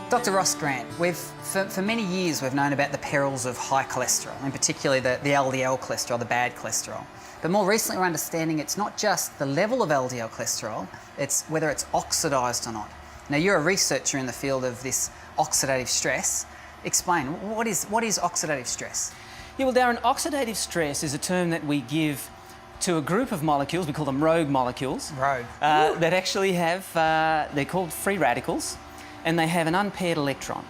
Dr. Ross Grant, for many years we've known about the perils of high cholesterol, and particularly the LDL cholesterol, the bad cholesterol. But more recently we're understanding it's not just the level of LDL cholesterol, it's whether it's oxidised or not. Now you're a researcher in the field of this oxidative stress. Explain, what is oxidative stress? Yeah, well Darren, oxidative stress is a term that we give to a group of molecules, we call them rogue molecules. Rogue. That actually have, they're called free radicals, and they have an unpaired electron.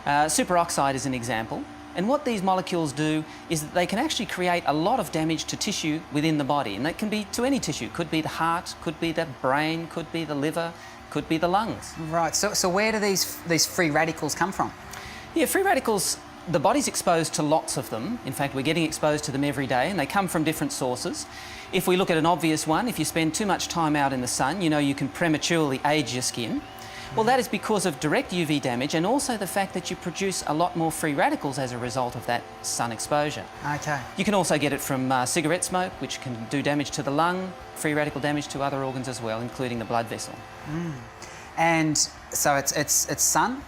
Superoxide is an example. And what these molecules do is that they can actually create a lot of damage to tissue within the body. And that can be to any tissue. Could be the heart, could be the brain, could be the liver, could be the lungs. Right, so where do these free radicals come from? Yeah, free radicals, the body's exposed to lots of them. In fact, we're getting exposed to them every day, and they come from different sources. If we look at an obvious one, if you spend too much time out in the sun, you know you can prematurely age your skin. Well, that is because of direct UV damage and also the fact that you produce a lot more free radicals as a result of that sun exposure. Okay. You can also get it from cigarette smoke, which can do damage to the lung, free radical damage to other organs as well, including the blood vessel. And so it's sun,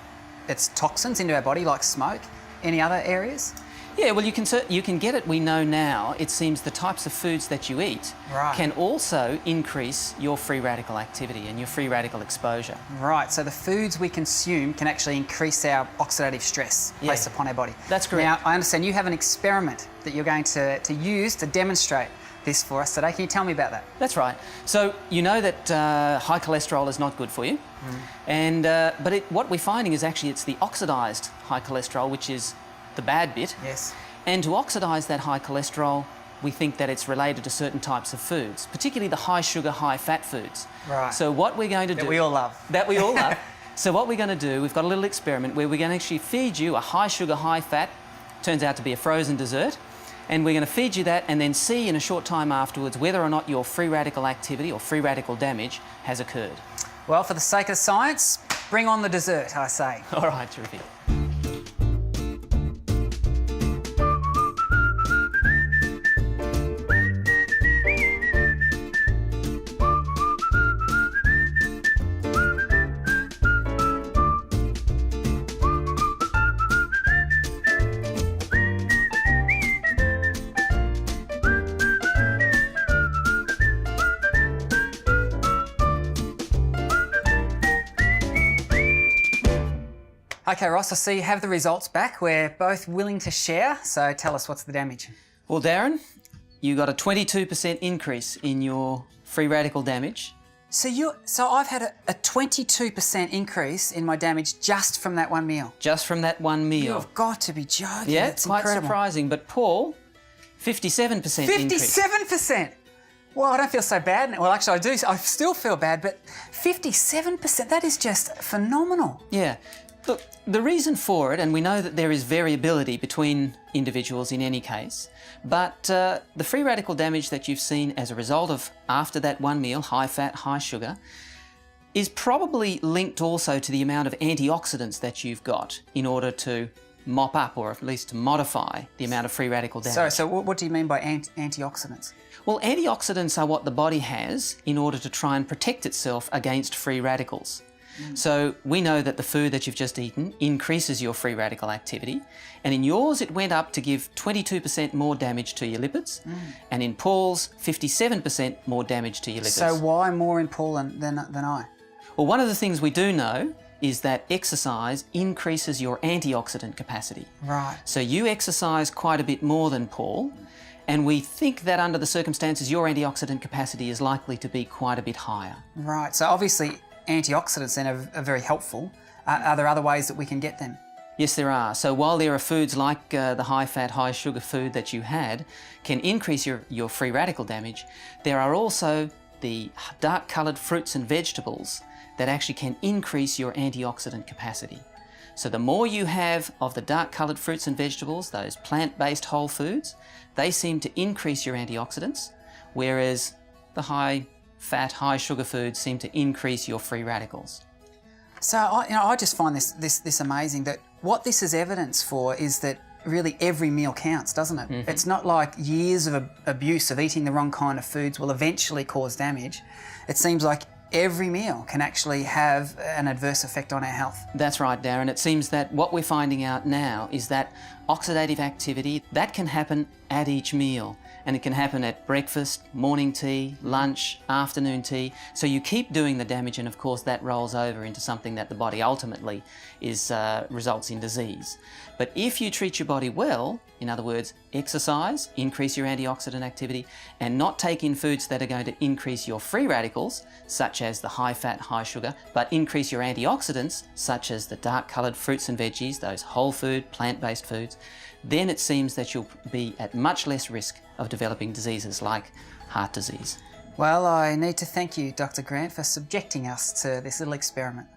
it's toxins into our body like smoke. Any other areas? Yeah, well, you can get it, we know now. It seems the types of foods that you eat can also increase your free radical activity and your free radical exposure. Right, so the foods we consume can actually increase our oxidative stress placed upon our body. That's correct. Now, I understand you have an experiment that you're going to use to demonstrate this for us today. Can you tell me about that? That's right. So you know that high cholesterol is not good for you, and but what we're finding is actually it's the oxidised high cholesterol, which is the bad bit. Yes. And to oxidise that high cholesterol, we think that it's related to certain types of foods, particularly the high sugar, high fat foods. Right. So what we're going to do... That we all love. That we all love. So what we're going to do, we've got a little experiment where we're going to actually feed you a high sugar, high fat, turns out to be a frozen dessert, and we're going to feed you that and then see in a short time afterwards whether or not your free radical activity or free radical damage has occurred. Well, for the sake of science, bring on the dessert, I say. All right, terrific. Okay, Ross, I see you have the results back. We're both willing to share, so tell us what's the damage. Well, Darren, you got a 22% increase in your free radical damage. So I've had a 22% increase in my damage just from that one meal. Just from that one meal. You've got to be joking. Yeah, it's quite incredible. Surprising. But Paul, 57% increase. 57%! Well, I don't feel so bad. Well, actually, I do. I still feel bad, but 57%, that is just phenomenal. Yeah. Look, the reason for it, and we know that there is variability between individuals in any case, but the free radical damage that you've seen as a result of after that one meal, high fat, high sugar, is probably linked also to the amount of antioxidants that you've got in order to mop up or at least to modify the amount of free radical damage. So what do you mean by antioxidants? Well, antioxidants are what the body has in order to try and protect itself against free radicals. So we know that the food that you've just eaten increases your free radical activity, and in yours it went up to give 22% more damage to your lipids, and in Paul's 57% more damage to your lipids. So why more in Paul than I? Well, one of the things we do know is that exercise increases your antioxidant capacity. Right. So you exercise quite a bit more than Paul, and we think that under the circumstances your antioxidant capacity is likely to be quite a bit higher. Right, so obviously antioxidants then are very helpful. Are there other ways that we can get them? Yes, there are. So while there are foods like the high-fat, high-sugar food that you had can increase your free radical damage, there are also the dark-coloured fruits and vegetables that actually can increase your antioxidant capacity. So the more you have of the dark-coloured fruits and vegetables, those plant-based whole foods, they seem to increase your antioxidants, whereas the high-fat, high-sugar foods seem to increase your free radicals. So I just find this amazing, that what this is evidence for is that really every meal counts, doesn't it? It's not like years of abuse of eating the wrong kind of foods will eventually cause damage. It seems like every meal can actually have an adverse effect on our health. That's right, Darren. It seems that what we're finding out now is that oxidative activity, that can happen at each meal. And it can happen at breakfast, morning tea, lunch, afternoon tea. So you keep doing the damage, and of course that rolls over into something that the body ultimately results in disease. But if you treat your body well, in other words, exercise, increase your antioxidant activity, and not take in foods that are going to increase your free radicals, such as the high fat, high sugar, but increase your antioxidants, such as the dark coloured fruits and veggies, those whole food, plant-based foods, then it seems that you'll be at much less risk of developing diseases like heart disease. Well, I need to thank you, Dr. Grant, for subjecting us to this little experiment.